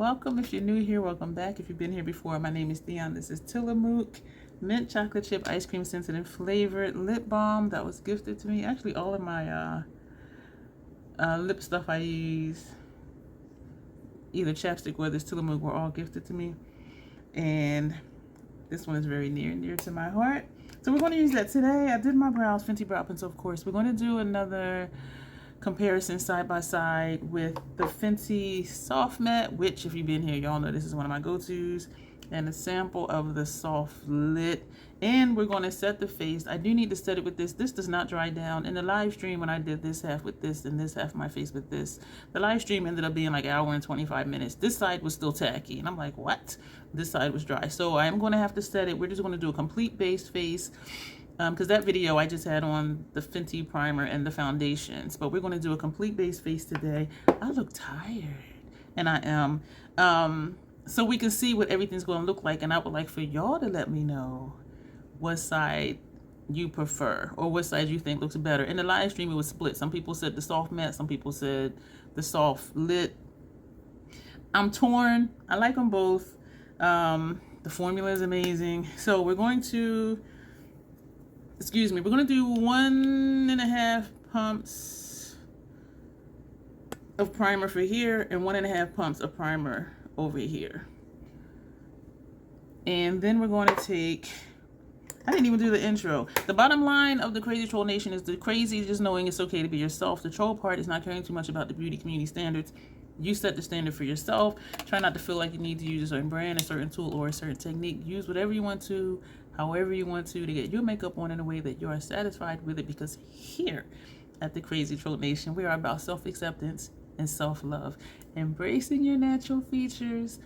Welcome if you're new here, welcome back if you've been here before. My name is Dion. This is Tillamook mint chocolate chip ice cream scented flavored lip balm that was gifted to me. Actually, all of my lip stuff I use, either chapstick or this Tillamook, were all gifted to me. And this one is very near and dear to my heart. So we're going to use that today. I did my brows, Fenty brow pencil, of course. We're going to do another comparison side by side with the Fenty Soft Matte, which if you've been here, y'all know this is one of my go-tos, and a sample of the Soft Lit. And we're going to set the face. I do need to set it with this. This does not dry down. In the live stream, when I did this half with this and this half of my face with this, the live stream ended up being like an hour and 25 minutes. This side was still tacky, and I'm like, what? This side was dry. So I'm going to have to set it. We're just going to do a complete base face, because that video I just had on the Fenty primer and the foundations, but we're going to do a complete base face today. I look tired, and I am. So we can see what everything's going to look like, and I would like for y'all to let me know what side you prefer or what side you think looks better. In the live stream, it was split. Some people said the soft matte, some people said the soft lit. I'm torn. I like them both. The formula is amazing. So we're going to, we're going to do 1.5 pumps of primer for here and 1.5 pumps of primer over here. And then we're going to take, I didn't even do the intro. The bottom line of the Crazy Troll Nation is the crazy just knowing it's okay to be yourself. The troll part is not caring too much about the beauty community standards. You set the standard for yourself. Try not to feel like you need to use a certain brand, a certain tool, or a certain technique. Use whatever you want to, however you want to get your makeup on in a way that you are satisfied with it, because here at the Crazy Troll Nation, we are about self-acceptance and self-love. Embracing your natural features,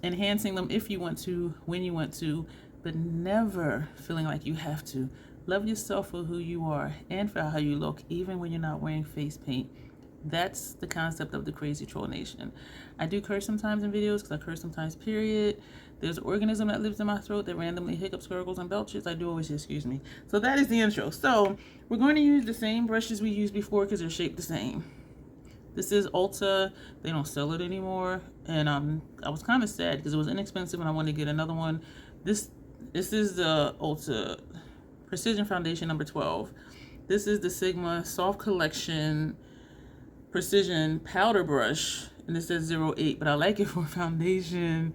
enhancing them if you want to, when you want to, but never feeling like you have to. Love yourself for who you are and for how you look, even when you're not wearing face paint. That's the concept of the Crazy Troll Nation. I do curse sometimes in videos because I curse sometimes, period. There's an organism that lives in my throat that randomly hiccups, gurgles, and belches. I do always say excuse me. So that is the intro. So we're going to use the same brushes we used before because they're shaped the same. This is Ulta. They don't sell it anymore. And I was kind of sad because it was inexpensive and I wanted to get another one. This is the Ulta Precision Foundation number 12. This is the Sigma Soft Collection Precision Powder Brush, and it says 08, but I like it for foundation.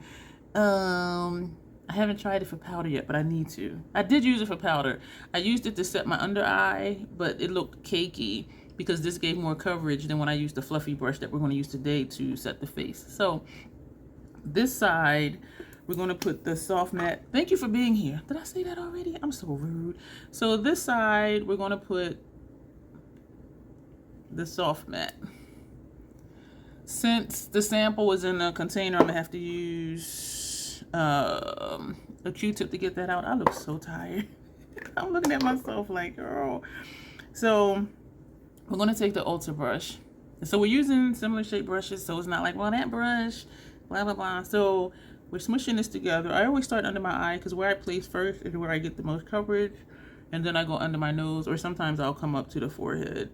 I haven't tried it for powder yet, but I need to. I did use it for powder. I used it to set my under eye, but it looked cakey because this gave more coverage than when I used the fluffy brush that we're going to use today to set the face. So this side, we're going to put the soft matte. Thank you for being here. Did I say that already? I'm so rude. So this side, we're going to put the soft matte. Since the sample was in a container, I'm gonna have to use a Q-tip to get that out. I look so tired. I'm looking at myself like, girl. So we're gonna take the Ulta brush. So we're using similar shaped brushes, so it's not like, well, that brush, blah, blah, blah. So we're smushing this together. I always start under my eye because where I place first is where I get the most coverage, and then I go under my nose, or sometimes I'll come up to the forehead.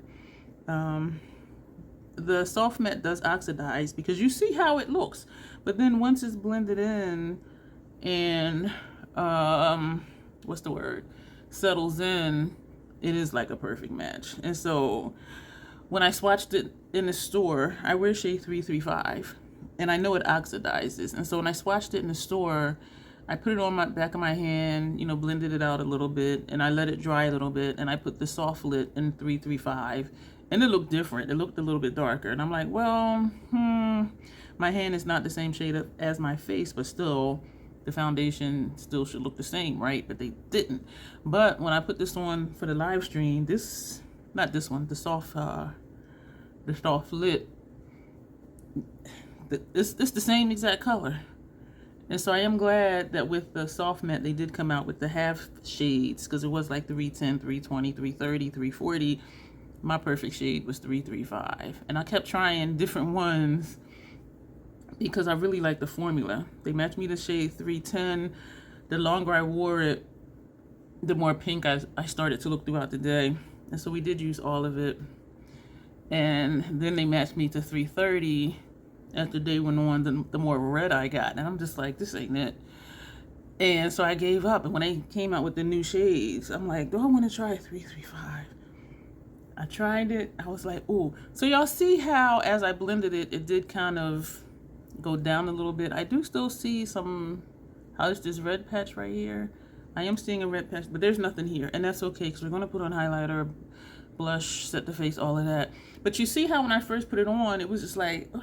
The soft matte does oxidize because you see how it looks, but then once it's blended in and what's the word, settles in, it is like a perfect match. And so when I swatched it in the store, I wear shade 335 and I know it oxidizes, and so when I swatched it in the store, I put it on my back of my hand, you know, blended it out a little bit, and I let it dry a little bit, and I put the soft lit in 335, and it looked different. It looked a little bit darker, and I'm like, well, my hand is not the same shade as my face, but still, the foundation still should look the same, right? But they didn't. But when I put this on for the live stream, not this one, the soft lit, it's the same exact color. And so I am glad that with the soft matte, they did come out with the half shades, because it was like 310, 320, 330, 340. My perfect shade was 335. And I kept trying different ones because I really like the formula. They matched me the shade 310. The longer I wore it, the more pink I started to look throughout the day. And so we did use all of it. And then they matched me to 330. as the day went on, the more red I got. And I'm just like, this ain't it. And so I gave up. And when they came out with the new shades, I'm like, do I want to try 335? I tried it. I was like, ooh. So y'all see how as I blended it, it did kind of go down a little bit. I do still see some, how's this red patch right here? I am seeing a red patch, but there's nothing here. And that's okay, because we're going to put on highlighter, blush, set the face, all of that. But you see how when I first put it on, it was just like, ugh.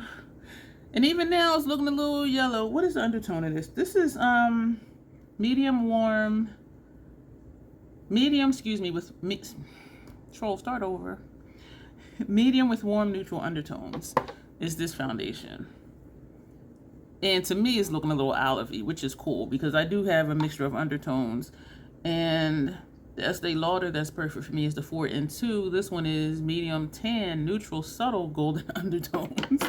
And even now it's looking a little yellow. What is the undertone of this? This is medium warm, medium, excuse me, with Troll, start over. Medium with warm neutral undertones is this foundation. And to me, it's looking a little olivey, which is cool because I do have a mixture of undertones. And the Estee Lauder that's perfect for me is the 4 in 2. This one is medium tan, neutral, subtle golden undertones.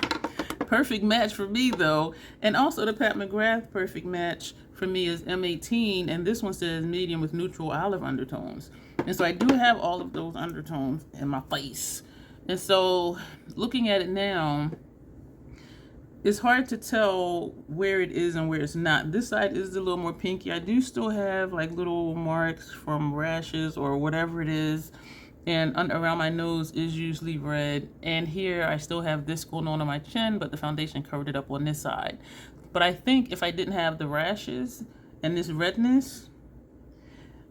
Perfect match for me though. And also the Pat McGrath perfect match for me is M18. And this one says medium with neutral olive undertones. And so I do have all of those undertones in my face. And so looking at it now, it's hard to tell where it is and where it's not. This side is a little more pinky. I do still have like little marks from rashes or whatever it is. And around my nose is usually red. And here I still have this going on my chin, but the foundation covered it up on this side. But I think if I didn't have the rashes and this redness,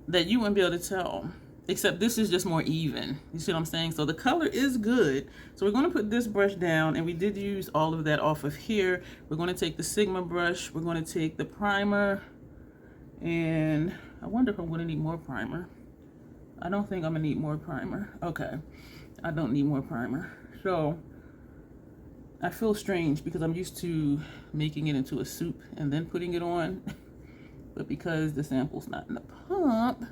that you wouldn't be able to tell. Except this is just more even. You see what I'm saying? So the color is good. So we're going to put this brush down, and we did use all of that off of here. We're going to take the Sigma brush. We're going to take the primer, and I wonder if I'm going to need more primer. I don't think I'm going to need more primer. Okay, I don't need more primer. So I feel strange because I'm used to making it into a soup and then putting it on. But because the sample's not in the pump,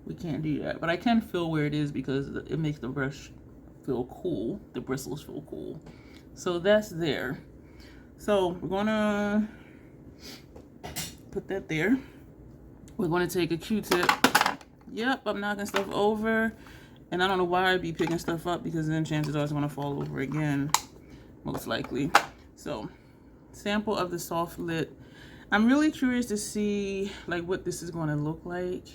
we can't do that. But I can feel where it is because it makes the brush feel cool. The bristles feel cool. So that's there. So we're gonna put that there. We're gonna take a Q-tip. Yep, I'm knocking stuff over. And I don't know why I'd be picking stuff up because then chances are it's gonna fall over again, most likely. So, sample of the soft lit. I'm really curious to see like what this is gonna look like.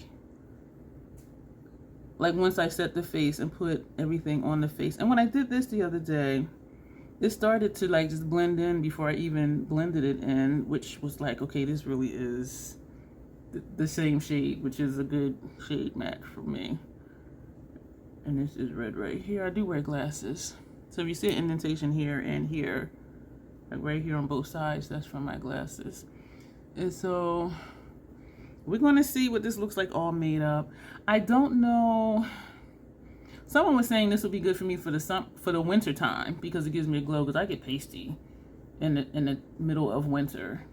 Like once I set the face and put everything on the face. And when I did this the other day, it started to like just blend in before I even blended it in, which was like, okay, this really is the same shade, which is a good shade match for me. And this is red right here. I do wear glasses. So if you see an indentation here and here, like right here on both sides, that's from my glasses. And so we're going to see what this looks like all made up. I don't know. Someone was saying this would be good for me for the winter time because it gives me a glow because I get pasty in the middle of winter.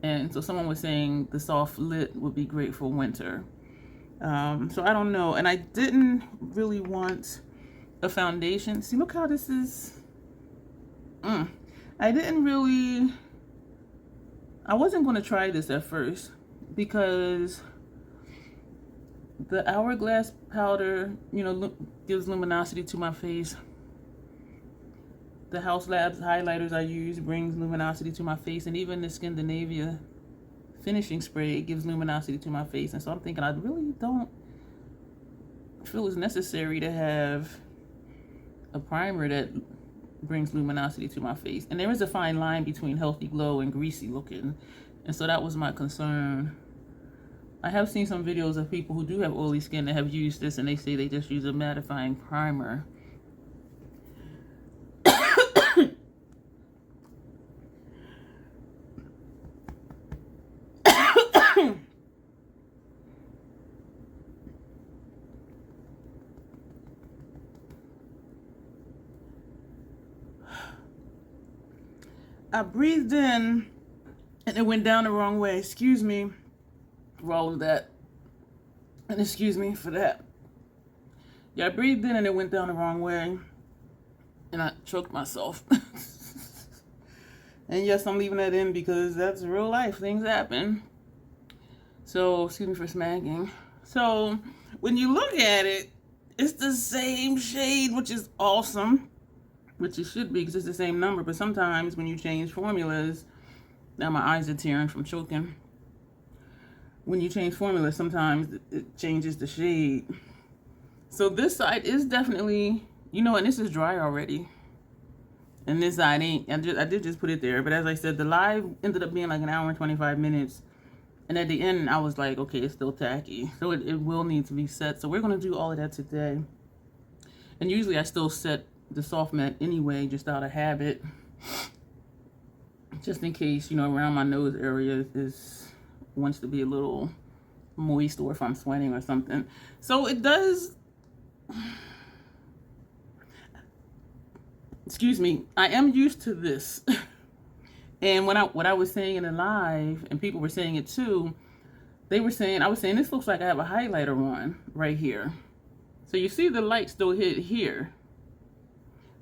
And so someone was saying the soft lit would be great for winter. So I don't know. And I didn't really want a foundation. See, look how this is. I wasn't going to try this at first because the Hourglass powder, you know, gives luminosity to my face. The House Labs highlighters I use brings luminosity to my face, and even the Scandinavia finishing spray gives luminosity to my face. And so I'm thinking I really don't feel it's necessary to have a primer that brings luminosity to my face. And there is a fine line between healthy glow and greasy looking, and so that was my concern. I have seen some videos of people who do have oily skin that have used this, and they say they just use a mattifying primer. I breathed in and it went down the wrong way. Excuse me for all of that. And excuse me for that. Yeah, I breathed in and it went down the wrong way. And I choked myself. And yes, I'm leaving that in because that's real life. Things happen. So, excuse me for smacking. So, when you look at it, it's the same shade, which is awesome. which it should be because it's the same number. But sometimes when you change formulas, now my eyes are tearing from choking. When you change formulas, sometimes it changes the shade. So this side is definitely, you know, and this is dry already. And this side ain't. I did just put it there. But as I said, the live ended up being like an hour and 25 minutes. And at the end, I was like, okay, it's still tacky. So it will need to be set. So we're going to do all of that today. And usually I still set the soft matte anyway, just out of habit. Just in case, you know, around my nose area wants to be a little moist, or if I'm sweating or something. So it does... Excuse me, I am used to this. And what I was saying in the live, and people were saying it too, I was saying, this looks like I have a highlighter on right here. So you see the light still hit here.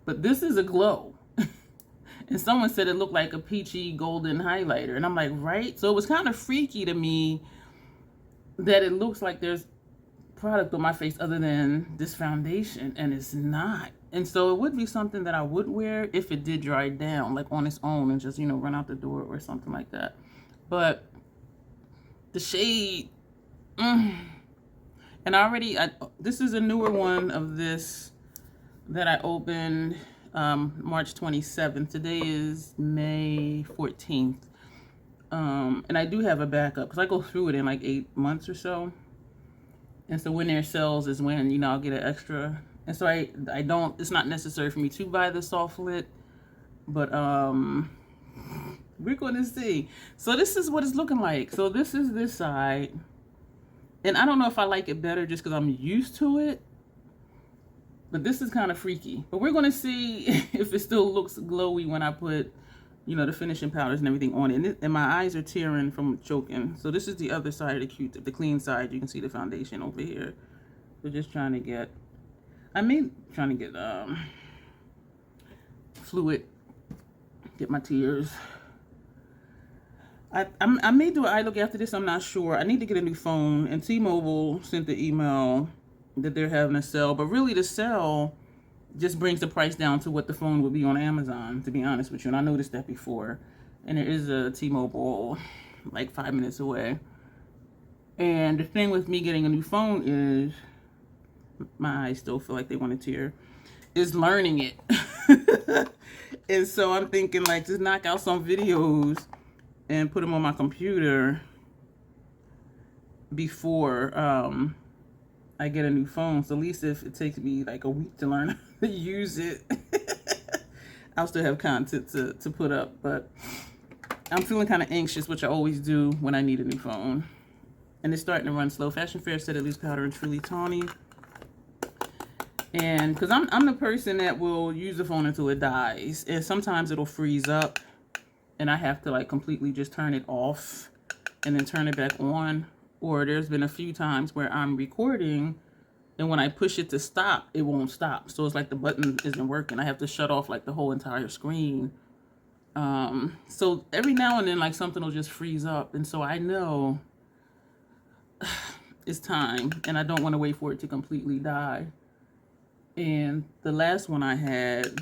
But this is a glow. And someone said it looked like a peachy golden highlighter. And I'm like, right? So it was kind of freaky to me that it looks like there's product on my face other than this foundation, and it's not. And so it would be something that I would wear if it did dry down, like on its own, and just, you know, run out the door or something like that. But the shade, and this is a newer one of this that I opened March 27th. Today is May 14th. And I do have a backup because I go through it in like 8 months or so. And so when there's sales is when, you know, I'll get an extra. And so I don't, it's not necessary for me to buy the soft lit, but we're going to see. So this is what it's looking like. So this is this side. And I don't know if I like it better just because I'm used to it, but this is kind of freaky. But we're going to see if it still looks glowy when I put, you know, the finishing powders and everything on it. And my eyes are tearing from choking. So this is the other side of the Q-tip, the clean side. You can see the foundation over here. We're just trying to get, fluid, get my tears. I may do an eye look after this. I'm not sure. I need to get a new phone. And T-Mobile sent the email that they're having a sale. But really the sale just brings the price down to what the phone would be on Amazon, to be honest with you. And I noticed that before. And there is a T-Mobile like 5 minutes away. And the thing with me getting a new phone is, my eyes still feel like they want to tear, is learning it. And so I'm thinking, like, just knock out some videos and put them on my computer before I get a new phone. So at least if it takes me like a week to learn how to use it, I'll still have content to put up. But I'm feeling kind of anxious, which I always do when I need a new phone. And it's starting to run slow. Fashion Fair said it leaves powder and truly tawny. And because I'm the person that will use the phone until it dies. And sometimes it'll freeze up and I have to like completely just turn it off and then turn it back on. Or there's been a few times where I'm recording and when I push it to stop, it won't stop. So it's like the button isn't working. I have to shut off like the whole entire screen. So every now and then like something will just freeze up. And so I know it's time and I don't want to wait for it to completely die. And the last phone I had,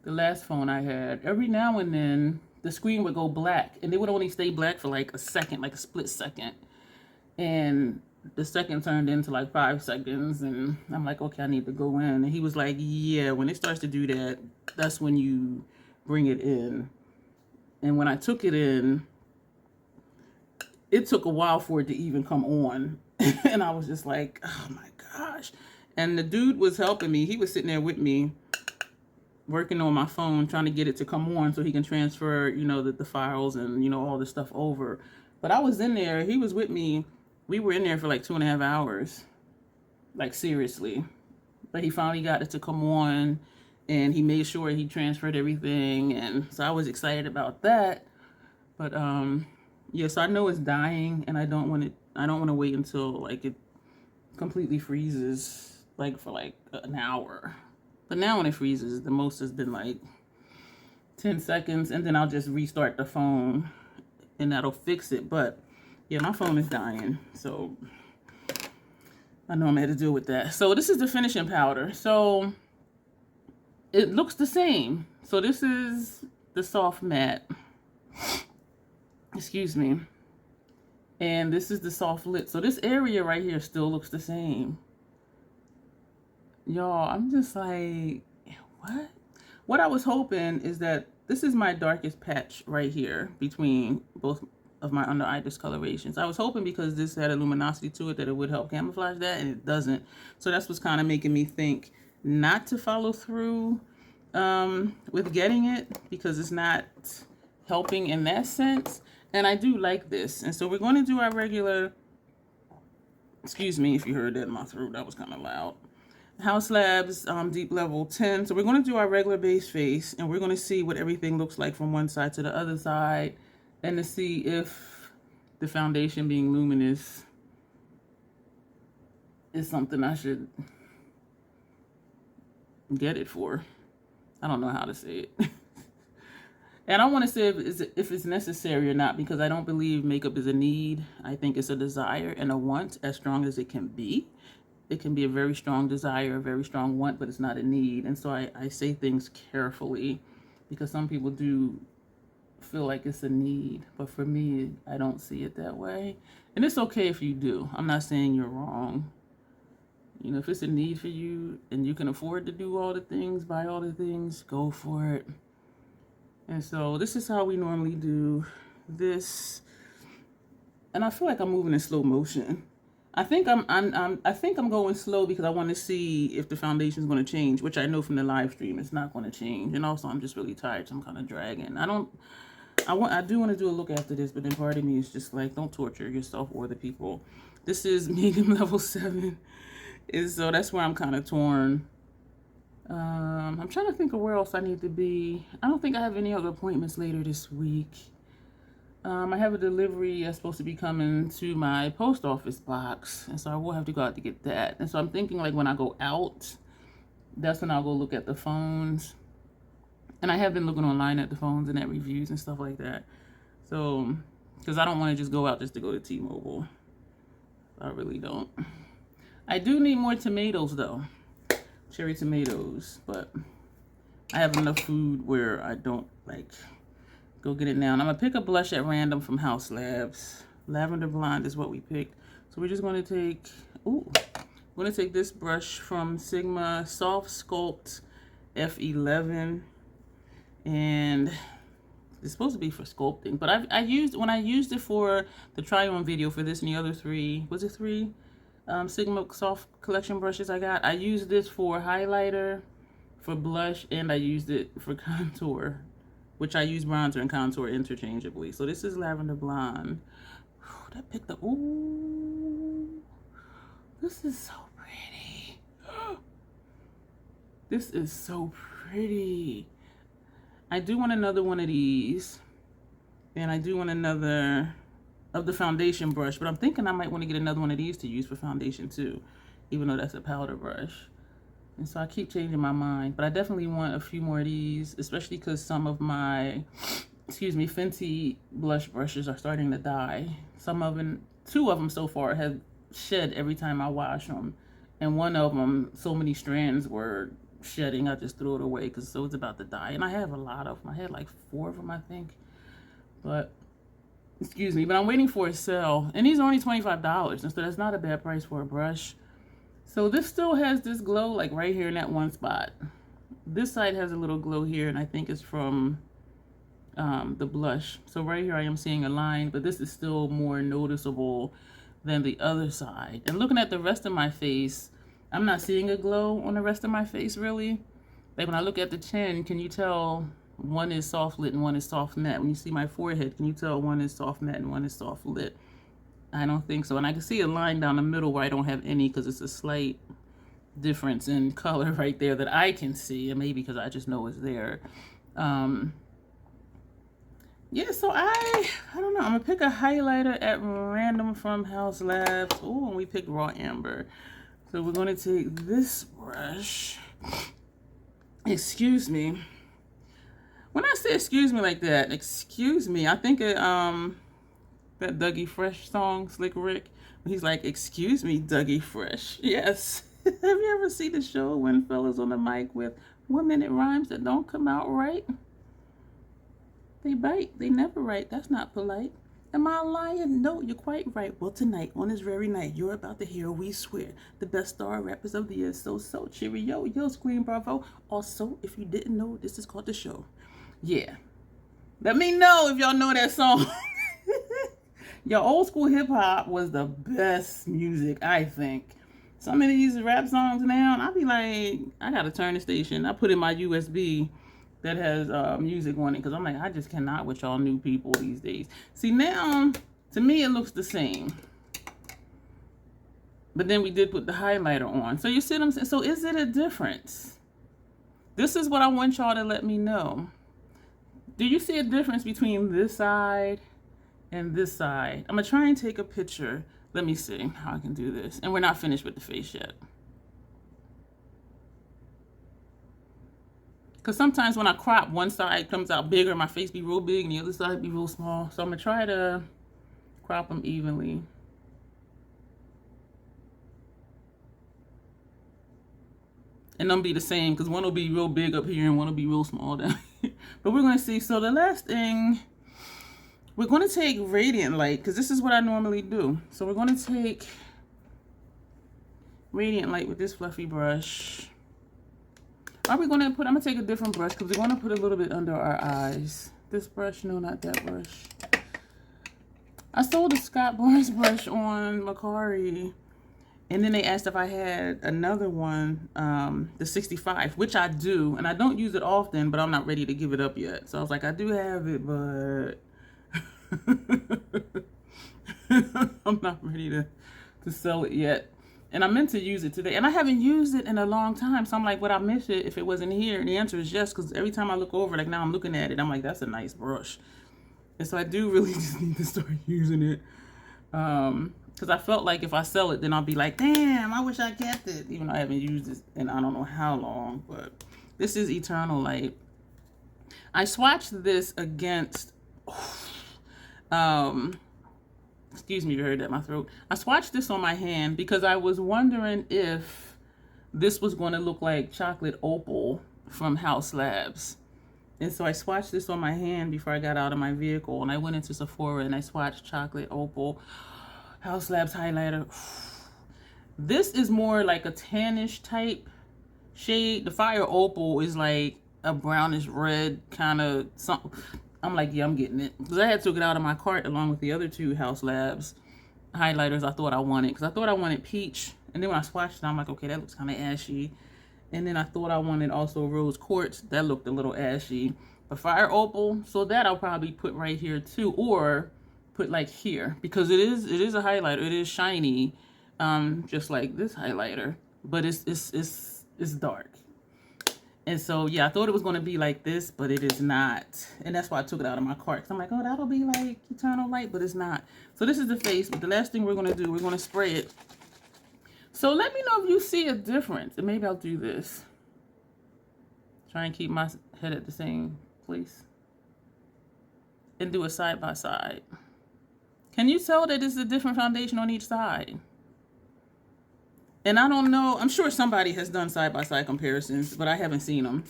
every now and then the screen would go black and it would only stay black for like a second, like a split second. And the second turned into like 5 seconds and I'm like, okay, I need to go in. And he was like, yeah, when it starts to do that, that's when you bring it in. And when I took it in, it took a while for it to even come on. And I was just like, oh my gosh. And the dude was helping me. He was sitting there with me working on my phone, trying to get it to come on so he can transfer, you know, the files and, you know, all this stuff over. But I was in there. He was with me. We were in there for like 2.5 hours. Like, seriously. But he finally got it to come on. And he made sure he transferred everything. And so I was excited about that. But, yes, I know it's dying. And I don't want to wait until, like, it completely freezes. Like for like an hour. But now when it freezes, the most has been like 10 seconds and then I'll just restart the phone and that'll fix it. But yeah, my phone is dying, so I know I'm gonna have to deal with that. So this is the finishing powder. So it looks the same. So this is the soft matte. Excuse me. And this is the soft lit. So this area right here still looks the same. Y'all, I'm just like, what? What I was hoping is that this is my darkest patch right here between both of my under eye discolorations. I was hoping because this had a luminosity to it that it would help camouflage that, and it doesn't. So that's what's kind of making me think not to follow through with getting it, because it's not helping in that sense. And I do like this. And so we're going to do our regular, excuse me if you heard that in my throat, that was kind of loud. House Labs Deep Level 10. So we're going to do our regular base face, and we're going to see what everything looks like from one side to the other side, and to see if the foundation being luminous is something I should get it for. I don't know how to say it. And I want to say if it's necessary or not, because I don't believe makeup is a need. I think it's a desire and a want, as strong as it can be. It can be a very strong desire, a very strong want, but it's not a need. And so I say things carefully, because some people do feel like it's a need. But for me, I don't see it that way. And it's okay if you do. I'm not saying you're wrong. You know, if it's a need for you and you can afford to do all the things, buy all the things, go for it. And so this is how we normally do this. And I feel like I'm moving in slow motion. I think I'm going slow because I want to see if the foundation is going to change, which I know from the live stream it's not going to change. And also I'm just really tired, so I'm kind of dragging. I do want to do a look after this, but then part of me is just like, don't torture yourself or the people. This is medium level 7. So that's where I'm kind of torn. I'm trying to think of where else I need to be. I don't think I have any other appointments later this week. I have a delivery that's supposed to be coming to my post office box, and so I will have to go out to get that. And so I'm thinking, like, when I go out, that's when I'll go look at the phones. And I have been looking online at the phones and at reviews and stuff like that. So, because I don't want to just go out just to go to T-Mobile. I really don't. I do need more tomatoes, though. Cherry tomatoes. But I have enough food where I don't, like, go get it now. And I'm going to pick a blush at random from House Labs. Lavender Blonde is what we picked. So we're just going to take, I'm going to take this brush from Sigma Soft Sculpt F11. And it's supposed to be for sculpting. But when I used it for the try-on video for this and the other 3, was it 3? Sigma Soft Collection brushes I got. I used this for highlighter, for blush, and I used it for contour, which I use bronzer and contour interchangeably. So this is Lavender Blonde. Ooh, that picked up. Ooh, this is so pretty. This is so pretty. I do want another one of these, and I do want another of the foundation brush, but I'm thinking I might want to get another one of these to use for foundation too, even though that's a powder brush. And so I keep changing my mind, but I definitely want a few more of these, especially because some of my, Fenty blush brushes are starting to die. Some of them, 2 of them so far have shed every time I wash them. And one of them, so many strands were shedding, I just threw it away because so it's about to die. And I have a lot of them. I had like 4 of them, I think. But, but I'm waiting for a sale. And these are only $25, and so that's not a bad price for a brush. So this still has this glow, like right here in that one spot. This side has a little glow here, and I think it's from the blush. So right here I am seeing a line, but this is still more noticeable than the other side. And looking at the rest of my face, I'm not seeing a glow on the rest of my face, really. Like when I look at the chin, can you tell one is soft lit and one is soft matte? When you see my forehead, can you tell one is soft matte and one is soft lit? I don't think so. And I can see a line down the middle where I don't have any because it's a slight difference in color right there that I can see, and maybe because I just know it's there. Yeah, so I don't know. I'm going to pick a highlighter at random from House Labs. Oh, and we picked Raw Amber. So we're going to take this brush. Excuse me. When I say excuse me like that, excuse me, I think it, that Dougie Fresh song, Slick Rick, he's like, excuse me, Dougie Fresh. Yes. Have you ever seen the show when fellas on the mic with 1-minute rhymes that don't come out right, they bite. They never write. That's not polite. Am I lying? No, you're quite right. Well, tonight, on this very night, you're about to hear, we swear, the best star rappers of the year. So, cheerio, yo, Queen Bravo. Also, if you didn't know, this is called The Show. Yeah. Let me know if y'all know that song. Your old school hip hop was the best music, I think. Some of these rap songs now, I'll be like, I gotta turn the station. I put in my USB that has music on it, because I'm like, I just cannot with y'all new people these days. See, now, to me, it looks the same. But then we did put the highlighter on. So you see what I'm saying? So is it a difference? This is what I want y'all to let me know. Do you see a difference between this side and this side? I'm going to try and take a picture. Let me see how I can do this. And we're not finished with the face yet. Because sometimes when I crop, one side comes out bigger, my face be real big, and the other side be real small. So I'm going to try to crop them evenly. And them be the same, because one will be real big up here and one will be real small down here. But we're going to see. So the last thing, we're going to take Radiant Light, because this is what I normally do. So we're going to take Radiant Light with this fluffy brush. Are we going to put, I'm going to take a different brush, because we're going to put a little bit under our eyes. This brush, no, not that brush. I sold a Scott Barnes brush on Macari, and then they asked if I had another one, the 65, which I do, and I don't use it often, but I'm not ready to give it up yet. So I was like, I do have it, but I'm not ready to sell it yet. And I meant to use it today, and I haven't used it in a long time. So I'm like, would I miss it if it wasn't here? And the answer is yes, because every time I look over, like now I'm looking at it, I'm like, that's a nice brush. And so I do really just need to start using it. Because I felt like if I sell it, then I'll be like, damn, I wish I kept it. Even though I haven't used it in I don't know how long. But this is Eternal Light. I swatched this against... excuse me, you heard that in my throat. I swatched this on my hand because I was wondering if this was going to look like Chocolate Opal from House Labs. And so I swatched this on my hand before I got out of my vehicle. And I went into Sephora and I swatched Chocolate Opal House Labs highlighter. This is more like a tannish type shade. The Fire Opal is like a brownish red kind of something. I'm like, yeah, I'm getting it. Because I had took it out of my cart along with the other two House Labs highlighters I thought I wanted. Because I thought I wanted peach. And then when I swatched it, I'm like, okay, that looks kind of ashy. And then I thought I wanted also Rose Quartz. That looked a little ashy. But Fire Opal, so that I'll probably put right here too. Or put like here. Because it is a highlighter. It is shiny. Just like this highlighter. But it's dark. And so, yeah, I thought it was going to be like this, but it is not. And that's why I took it out of my cart. So I'm like, oh, that'll be like Eternal Light, but it's not. So this is the face. But the last thing we're going to do, we're going to spray it. So let me know if you see a difference. And maybe I'll do this. Try and keep my head at the same place. And do it side by side. Can you tell that this is a different foundation on each side? And I don't know, I'm sure somebody has done side-by-side comparisons, but I haven't seen them.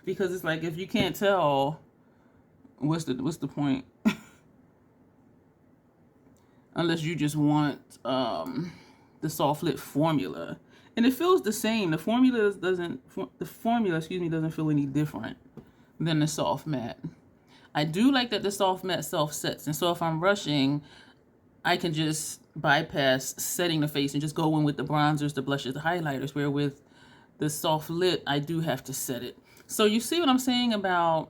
Because it's like, if you can't tell, what's the point? Unless you just want the soft lit formula. And it feels the same. The formula doesn't feel any different than the soft matte. I do like that the soft matte self-sets. And so if I'm rushing, I can just bypass setting the face and just go in with the bronzers, the blushes, the highlighters, where with the soft lit, I do have to set it. So you see what I'm saying about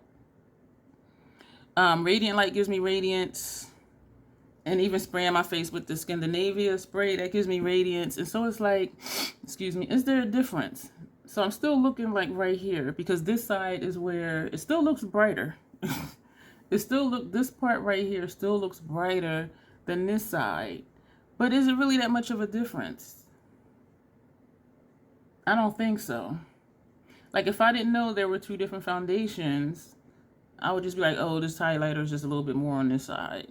Radiant Light gives me radiance, and even spraying my face with the Scandinavia spray, that gives me radiance. And so it's like, excuse me, is there a difference? So I'm still looking like right here, because this side is where it still looks brighter. This part right here still looks brighter than this side. But is it really that much of a difference? I don't think so. Like, if I didn't know there were two different foundations, I would just be like, oh, this highlighter is just a little bit more on this side.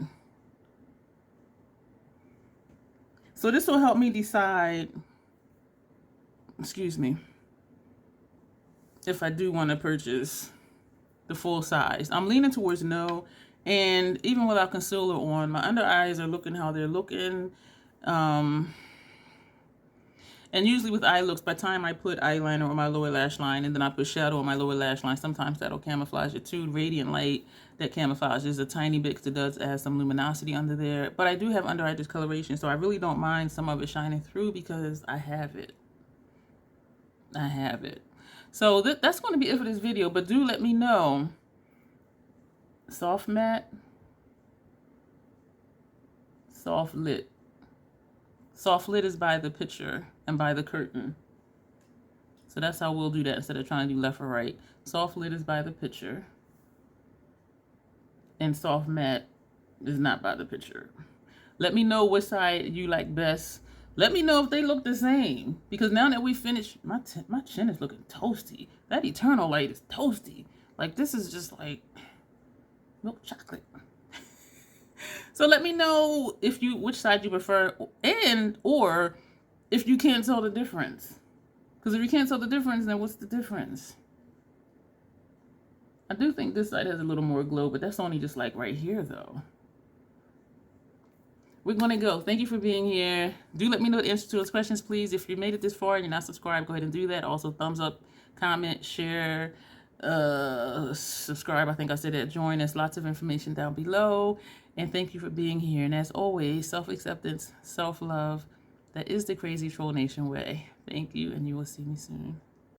So this will help me decide excuse me, if I do want to purchase the full size. I'm leaning towards no, and even without concealer on, my under eyes are looking how they're looking. And usually with eye looks, by the time I put eyeliner on my lower lash line and then I put shadow on my lower lash line, sometimes that'll camouflage it too. Radiant light that camouflages a tiny bit because it does add some luminosity under there. But I do have under eye discoloration, so I really don't mind some of it shining through because I have it. I have it. So that's going to be it for this video, but do let me know. Soft matte, soft lit. Soft lit is by the picture and by the curtain. So that's how we'll do that instead of trying to do left or right. Soft lit is by the picture. And soft matte is not by the picture. Let me know which side you like best. Let me know if they look the same. Because now that we finished, my chin is looking toasty. That Eternal Light is toasty. Like, this is just like milk chocolate. So let me know if which side you prefer, or if you can't tell the difference. Because if you can't tell the difference, then what's the difference? I do think this side has a little more glow, but that's only just like right here though. We're gonna go. Thank you for being here. Do let me know the answer to those questions, please. If you made it this far and you're not subscribed, go ahead and do that. Also, thumbs up, comment, share, subscribe. I think I said that. Join. There's lots of information down below. And thank you for being here. And as always, self-acceptance, self-love. That is the Crazy Troll Nation way. Thank you, and you will see me soon.